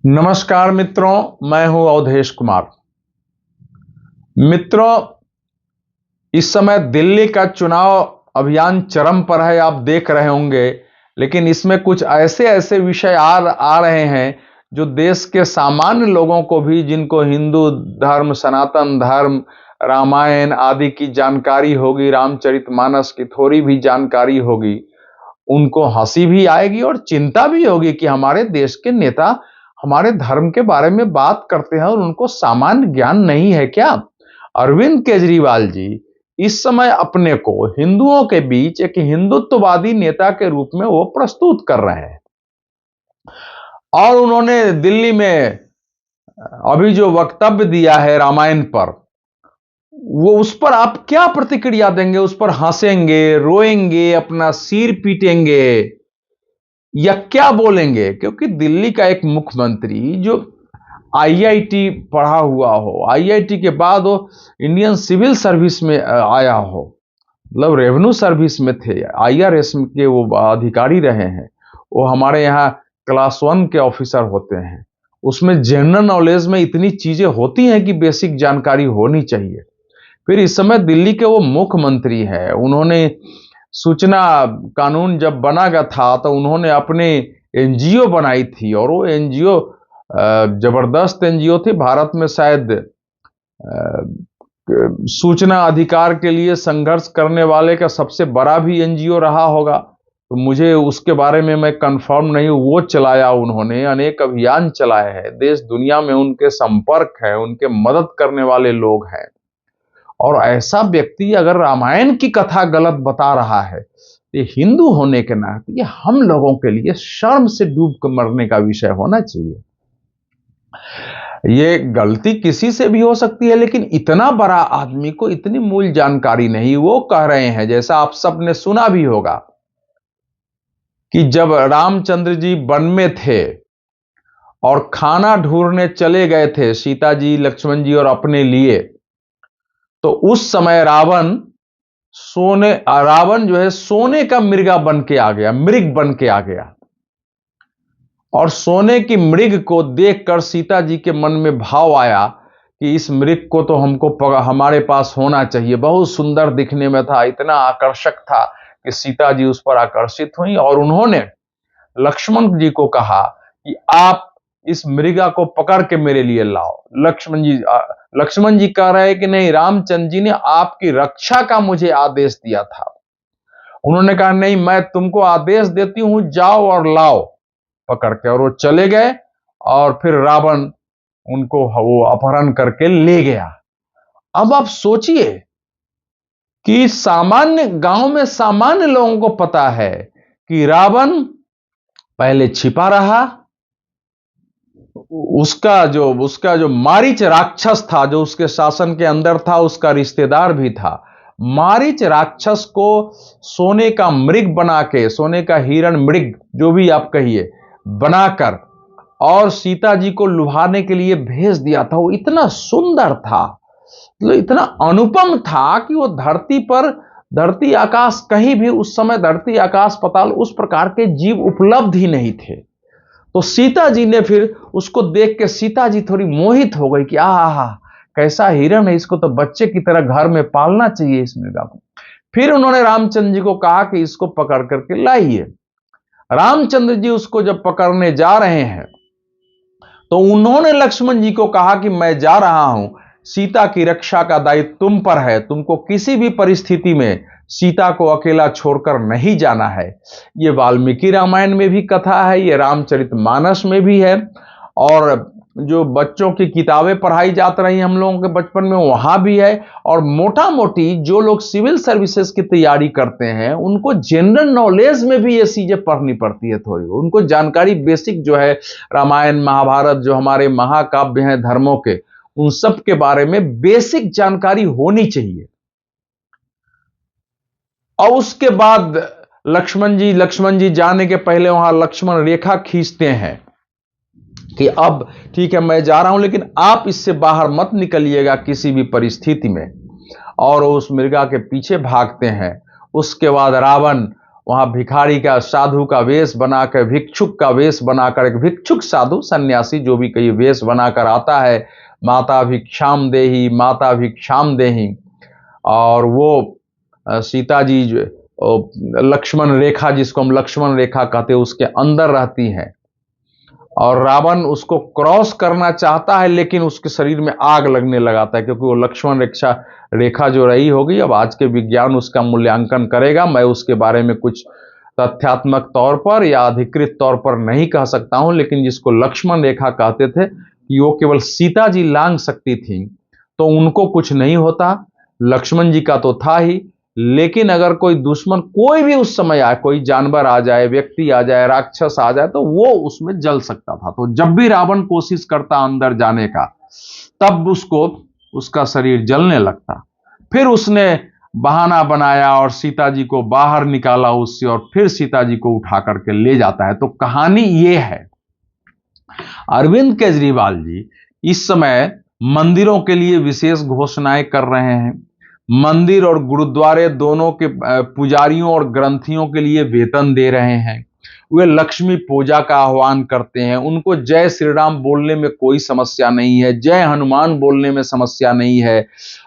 नमस्कार मित्रों, मैं हूं अवधेश कुमार। मित्रों, इस समय दिल्ली का चुनाव अभियान चरम पर है, आप देख रहे होंगे। लेकिन इसमें कुछ ऐसे ऐसे विषय आ रहे हैं जो देश के सामान्य लोगों को भी, जिनको हिंदू धर्म, सनातन धर्म, रामायण आदि की जानकारी होगी, रामचरितमानस की थोड़ी भी जानकारी होगी, उनको हंसी भी आएगी और चिंता भी होगी कि हमारे देश के नेता हमारे धर्म के बारे में बात करते हैं और उनको सामान्य ज्ञान नहीं है क्या। अरविंद केजरीवाल जी इस समय अपने को हिंदुओं के बीच एक हिंदुत्ववादी नेता के रूप में वो प्रस्तुत कर रहे हैं। और उन्होंने दिल्ली में अभी जो वक्तव्य दिया है रामायण पर, वो उस पर आप क्या प्रतिक्रिया देंगे? उस पर हंसेंगे, रोएंगे, अपना सिर पीटेंगे या क्या बोलेंगे? क्योंकि दिल्ली का एक मुख्यमंत्री जो आईआईटी पढ़ा हुआ हो, आईआईटी के बाद वो इंडियन सिविल सर्विस में आया हो, मतलब रेवेन्यू सर्विस में थे, आईआरएस के वो अधिकारी रहे हैं, वो हमारे यहाँ क्लास 1 के ऑफिसर होते हैं, उसमें जनरल नॉलेज में इतनी चीजें होती हैं कि बेसिक जानकारी होनी चाहिए। फिर इस समय दिल्ली के वो मुख्यमंत्री है, उन्होंने सूचना कानून जब बना गया था तो उन्होंने अपने एनजीओ बनाई थी, और वो एनजीओ जबरदस्त एनजीओ थी। भारत में शायद सूचना अधिकार के लिए संघर्ष करने वाले का सबसे बड़ा भी एनजीओ रहा होगा, तो मुझे उसके बारे में मैं कंफर्म नहीं हूं। वो चलाया उन्होंने, अनेक अभियान चलाए हैं, देश दुनिया में उनके संपर्क है, उनके मदद करने वाले लोग हैं। और ऐसा व्यक्ति अगर रामायण की कथा गलत बता रहा है, ये हिंदू होने के नाते ये हम लोगों के लिए शर्म से डूब कर मरने का विषय होना चाहिए। ये गलती किसी से भी हो सकती है, लेकिन इतना बड़ा आदमी को इतनी मूल जानकारी नहीं। वो कह रहे हैं, जैसा आप सब ने सुना भी होगा, कि जब रामचंद्र जी वन में थे और खाना ढूंढने चले गए थे सीता जी, लक्ष्मण जी और अपने लिए, तो उस समय रावण जो है सोने का मृगा बन के आ गया, मृग बन के आ गया। और सोने की मृग को देखकर सीता जी के मन में भाव आया कि इस मृग को तो हमारे पास होना चाहिए। बहुत सुंदर दिखने में था, इतना आकर्षक था कि सीता जी उस पर आकर्षित हुई और उन्होंने लक्ष्मण जी को कहा कि आप इस मृगा को पकड़ के मेरे लिए लाओ। लक्ष्मण जी कह रहे हैं कि नहीं, रामचंद्र जी ने आपकी रक्षा का मुझे आदेश दिया था। उन्होंने कहा नहीं, मैं तुमको आदेश देती हूं, जाओ और लाओ पकड़ के। और वो चले गए और फिर रावण उनको वो अपहरण करके ले गया। अब आप सोचिए कि सामान्य गांव में सामान्य लोगों को पता है कि रावण पहले छिपा रहा, उसका जो मारीच राक्षस था, जो उसके शासन के अंदर था, उसका रिश्तेदार भी था। मारीच राक्षस को सोने का मृग बना के, सोने का हिरण मृग जो भी आप कहिए, बनाकर और सीता जी को लुभाने के लिए भेज दिया था। वो इतना सुंदर था, इतना अनुपम था कि वो धरती आकाश कहीं भी उस समय, धरती आकाश पाताल उस प्रकार के जीव उपलब्ध ही नहीं थे। तो सीता जी ने फिर उसको देख के सीता जी थोड़ी मोहित हो गई कि आहा, कैसा हिरण है, इसको तो बच्चे की तरह घर में पालना चाहिए इस मृगा को। फिर उन्होंने रामचंद्र जी को कहा कि इसको पकड़ करके लाइए। रामचंद्र जी उसको जब पकड़ने जा रहे हैं तो उन्होंने लक्ष्मण जी को कहा कि मैं जा रहा हूं, सीता की रक्षा का दायित्व तुम पर है, तुमको किसी भी परिस्थिति में सीता को अकेला छोड़कर नहीं जाना है। ये वाल्मीकि रामायण में भी कथा है, ये रामचरितमानस में भी है, और जो बच्चों की किताबें पढ़ाई जाती रही हम लोगों के बचपन में वहां भी है। और मोटा मोटी जो लोग सिविल सर्विसेज की तैयारी करते हैं उनको जनरल नॉलेज में भी ये चीजें पढ़नी पड़ती है थोड़ी, उनको जानकारी बेसिक जो है, रामायण महाभारत जो हमारे महाकाव्य हैं धर्मों के, उन सब के बारे में बेसिक जानकारी होनी चाहिए। और उसके बाद लक्ष्मण जी जाने के पहले वहां लक्ष्मण रेखा खींचते हैं कि अब ठीक है मैं जा रहा हूं, लेकिन आप इससे बाहर मत निकलिएगा किसी भी परिस्थिति में। और उस मृगा के पीछे भागते हैं। उसके बाद रावण वहां भिखारी का, साधु का वेश बनाकर, भिक्षुक का वेश बनाकर, एक भिक्षुक साधु सन्यासी जो भी कई वेश बनाकर आता है, माता भिक्षाम देही, माता भिक्षाम देही। और वो सीता जी लक्ष्मण रेखा, जिसको हम लक्ष्मण रेखा कहते हैं, उसके अंदर रहती हैं। और रावण उसको क्रॉस करना चाहता है, लेकिन उसके शरीर में आग लगने लगाता है, क्योंकि वो लक्ष्मण रेखा जो रही होगी। अब आज के विज्ञान उसका मूल्यांकन करेगा, मैं उसके बारे में कुछ तथ्यात्मक तौर पर या अधिकृत तौर पर नहीं कह सकता हूं, लेकिन जिसको लक्ष्मण रेखा कहते थे कि वो केवल सीता जी लांघ सकती थी, तो उनको कुछ नहीं होता। लक्ष्मण जी का तो था ही, लेकिन अगर कोई दुश्मन कोई भी उस समय आए, कोई जानवर आ जाए, व्यक्ति आ जाए, राक्षस आ जाए, तो वो उसमें जल सकता था। तो जब भी रावण कोशिश करता अंदर जाने का, तब उसको उसका शरीर जलने लगता। फिर उसने बहाना बनाया और सीता जी को बाहर निकाला उससे, और फिर सीता जी को उठा करके ले जाता है। तो कहानी ये है। अरविंद केजरीवाल जी इस समय मंदिरों के लिए विशेष घोषणाएं कर रहे हैं। मंदिर और गुरुद्वारे दोनों के पुजारियों और ग्रंथियों के लिए वेतन दे रहे हैं। वे लक्ष्मी पूजा का आह्वान करते हैं। उनको जय श्री राम बोलने में कोई समस्या नहीं है, जय हनुमान बोलने में समस्या नहीं है।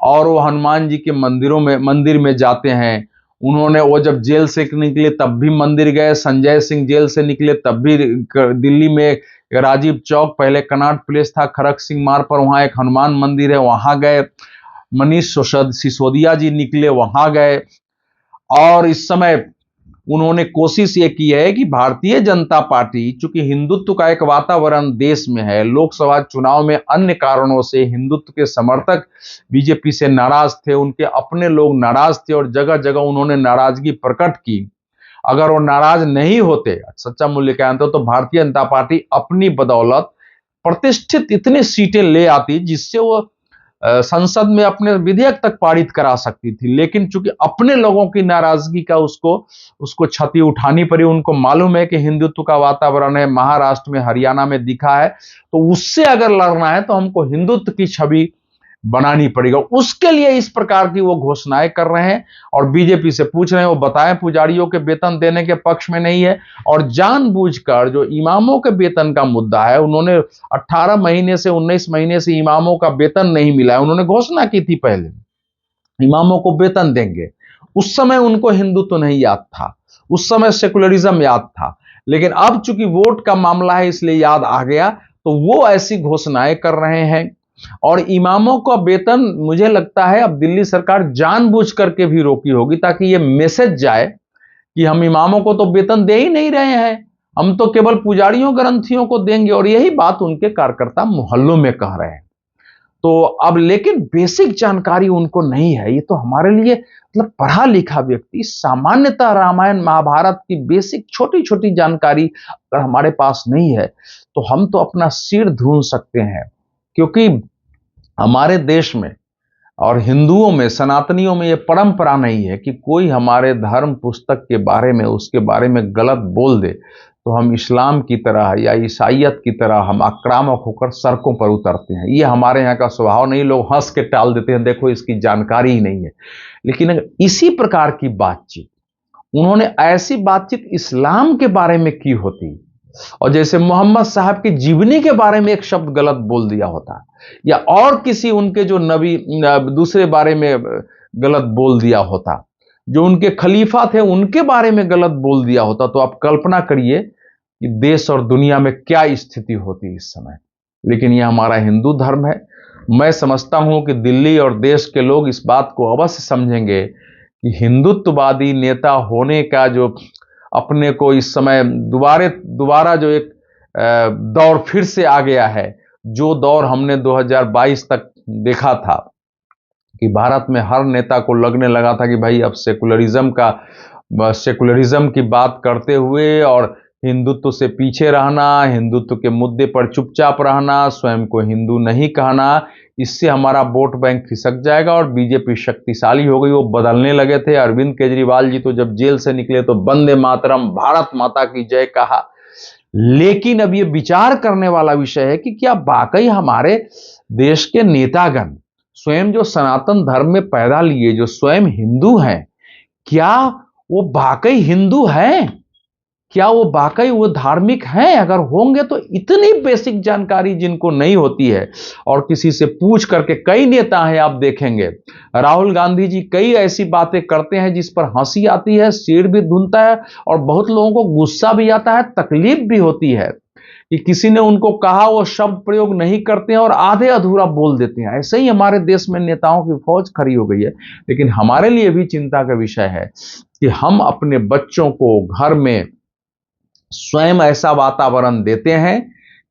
और वो हनुमान जी के मंदिर में जाते हैं। उन्होंने, वो जब जेल से निकले तब भी मंदिर गए, संजय सिंह जेल से निकले तब भी दिल्ली में राजीव चौक, पहले कनॉट प्लेस था, खड़क सिंह मार्ग पर, वहां एक हनुमान मंदिर है, वहां गए। मनीष सिसोदिया जी निकले, वहां गए। और इस समय उन्होंने कोशिश ये की है कि भारतीय जनता पार्टी, चूंकि हिंदुत्व का एक वातावरण देश में है, लोकसभा चुनाव में अन्य कारणों से हिंदुत्व के समर्थक बीजेपी से नाराज थे, उनके अपने लोग नाराज थे, और जगह जगह उन्होंने नाराजगी प्रकट की। अगर वो नाराज नहीं होते, सच्चा मूल्य क्या होता, तो भारतीय जनता पार्टी अपनी बदौलत प्रतिष्ठित इतनी सीटें ले आती जिससे वो संसद में अपने विधेयक तक पारित करा सकती थी। लेकिन चूंकि अपने लोगों की नाराजगी का उसको क्षति उठानी पड़ी। उनको मालूम है कि हिंदुत्व का वातावरण है, महाराष्ट्र में, हरियाणा में दिखा है, तो उससे अगर लड़ना है तो हमको हिंदुत्व की छवि बनानी पड़ेगा। उसके लिए इस प्रकार की वो घोषणाएं कर रहे हैं और बीजेपी से पूछ रहे हैं। वो बताएं पुजारियों के वेतन देने के पक्ष में नहीं है, और जानबूझकर जो इमामों के वेतन का मुद्दा है, उन्होंने 18 महीने से 19 महीने से इमामों का वेतन नहीं मिला है। उन्होंने घोषणा की थी पहले इमामों को वेतन देंगे। उस समय उनको हिंदुत्व नहीं याद था, उस समय सेकुलरिज्म याद था, लेकिन अब चूंकि वोट का मामला है इसलिए याद आ गया, तो वो ऐसी घोषणाएं कर रहे हैं। और इमामों का वेतन, मुझे लगता है अब दिल्ली सरकार जानबूझ करके भी रोकी होगी, ताकि ये मैसेज जाए कि हम इमामों को तो वेतन दे ही नहीं रहे हैं, हम तो केवल पुजारियों ग्रंथियों को देंगे। और यही बात उनके कार्यकर्ता मोहल्लों में कह रहे हैं। तो अब लेकिन बेसिक जानकारी उनको नहीं है। ये तो हमारे लिए, मतलब पढ़ा लिखा व्यक्ति, सामान्यतः रामायण महाभारत की बेसिक छोटी छोटी जानकारी अगर हमारे पास नहीं है, तो हम तो अपना सिर ढूंढ सकते हैं। क्योंकि हमारे देश में और हिंदुओं में, सनातनियों में, यह परंपरा नहीं है कि कोई हमारे धर्म पुस्तक के बारे में, उसके बारे में गलत बोल दे तो हम इस्लाम की तरह या ईसाइयत की तरह हम आक्रामक होकर सड़कों पर उतरते हैं। ये हमारे यहाँ का स्वभाव नहीं। लोग हंस के टाल देते हैं, देखो इसकी जानकारी ही नहीं है। लेकिन अगर इसी प्रकार की बातचीत, उन्होंने ऐसी बातचीत इस्लाम के बारे में की होती, और जैसे मोहम्मद साहब की जीवनी के बारे में एक शब्द गलत बोल दिया होता, या और किसी उनके जो नबी दूसरे बारे में गलत बोल दिया होता, जो उनके खलीफा थे उनके बारे में गलत बोल दिया होता, तो आप कल्पना करिए कि देश और दुनिया में क्या स्थिति होती इस समय। लेकिन यह हमारा हिंदू धर्म है। मैं समझता हूं कि दिल्ली और देश के लोग इस बात को अवश्य समझेंगे कि हिंदुत्ववादी नेता होने का जो अपने को इस समय दोबारा जो एक दौर फिर से आ गया है, जो दौर हमने 2022 तक देखा था कि भारत में हर नेता को लगने लगा था कि भाई अब सेकुलरिज्म की बात करते हुए और हिंदुत्व से पीछे रहना, हिंदुत्व के मुद्दे पर चुपचाप रहना, स्वयं को हिंदू नहीं कहना, इससे हमारा वोट बैंक खिसक जाएगा और बीजेपी शक्तिशाली हो गई। वो बदलने लगे थे। अरविंद केजरीवाल जी तो जब जेल से निकले तो वंदे मातरम, भारत माता की जय कहा। लेकिन अब ये विचार करने वाला विषय है कि क्या वाकई हमारे देश के नेतागण, स्वयं जो सनातन धर्म में पैदा लिए, जो स्वयं हिंदू हैं, क्या वो वाकई हिंदू हैं? क्या वो वाकई वो धार्मिक हैं? अगर होंगे तो इतनी बेसिक जानकारी जिनको नहीं होती है, और किसी से पूछ करके, कई नेता हैं आप देखेंगे, राहुल गांधी जी कई ऐसी बातें करते हैं जिस पर हंसी आती है, सिर भी धुनता है, और बहुत लोगों को गुस्सा भी आता है, तकलीफ भी होती है कि किसी ने उनको कहा, वो शब्द प्रयोग नहीं करते हैं और आधे अधूरा बोल देते हैं। ऐसे ही हमारे देश में नेताओं की फौज खड़ी हो गई है। लेकिन हमारे लिए भी चिंता का विषय है कि हम अपने बच्चों को घर में स्वयं ऐसा वातावरण देते हैं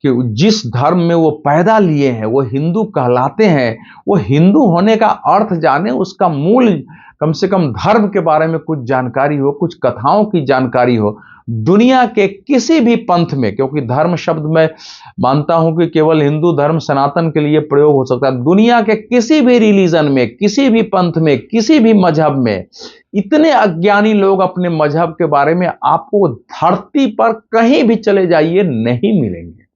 कि जिस धर्म में वो पैदा लिए हैं, वो हिंदू कहलाते हैं, वो हिंदू होने का अर्थ जाने, उसका मूल, कम से कम धर्म के बारे में कुछ जानकारी हो, कुछ कथाओं की जानकारी हो। दुनिया के किसी भी पंथ में, क्योंकि धर्म शब्द मैं मानता हूं कि केवल हिंदू धर्म सनातन के लिए प्रयोग हो सकता है, दुनिया के किसी भी रिलीजन में, किसी भी पंथ में, किसी भी मजहब में इतने अज्ञानी लोग अपने मजहब के बारे में आपको धरती पर कहीं भी चले जाइए नहीं मिलेंगे।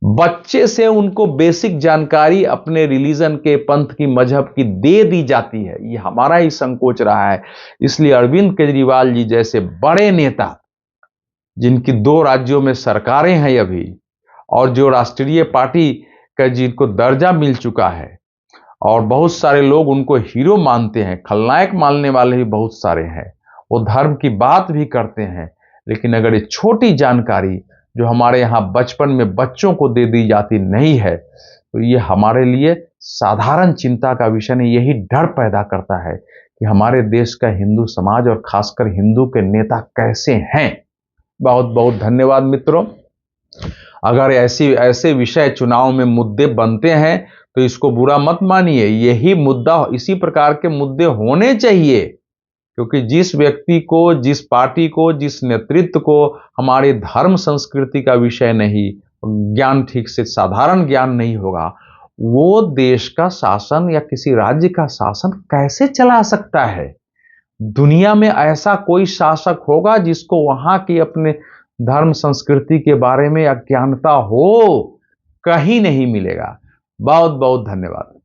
बच्चे से उनको बेसिक जानकारी अपने रिलीजन के, पंथ की, मजहब की दे दी जाती है। ये हमारा ही संकोच रहा है। इसलिए अरविंद केजरीवाल जी जैसे बड़े नेता, जिनकी 2 राज्यों में सरकारें हैं अभी, और जो राष्ट्रीय पार्टी का जिनको दर्जा मिल चुका है, और बहुत सारे लोग उनको हीरो मानते हैं, खलनायक मानने वाले भी बहुत सारे हैं, वो धर्म की बात भी करते हैं, लेकिन अगर ये छोटी जानकारी जो हमारे यहाँ बचपन में बच्चों को दे दी जाती नहीं है, तो ये हमारे लिए साधारण चिंता का विषय नहीं। यही डर पैदा करता है कि हमारे देश का हिंदू समाज और खासकर हिंदू के नेता कैसे हैं। बहुत बहुत धन्यवाद मित्रों। अगर ऐसे विषय चुनाव में मुद्दे बनते हैं तो इसको बुरा मत मानिए। यही मुद्दा, इसी प्रकार के मुद्दे होने चाहिए, क्योंकि जिस व्यक्ति को, जिस पार्टी को, जिस नेतृत्व को हमारे धर्म संस्कृति का विषय नहीं, ज्ञान ठीक से साधारण ज्ञान नहीं होगा, वो देश का शासन या किसी राज्य का शासन कैसे चला सकता है? दुनिया में ऐसा कोई शासक होगा जिसको वहां की अपने धर्म संस्कृति के बारे में अज्ञानता हो? कहीं नहीं मिलेगा। बहुत बहुत धन्यवाद।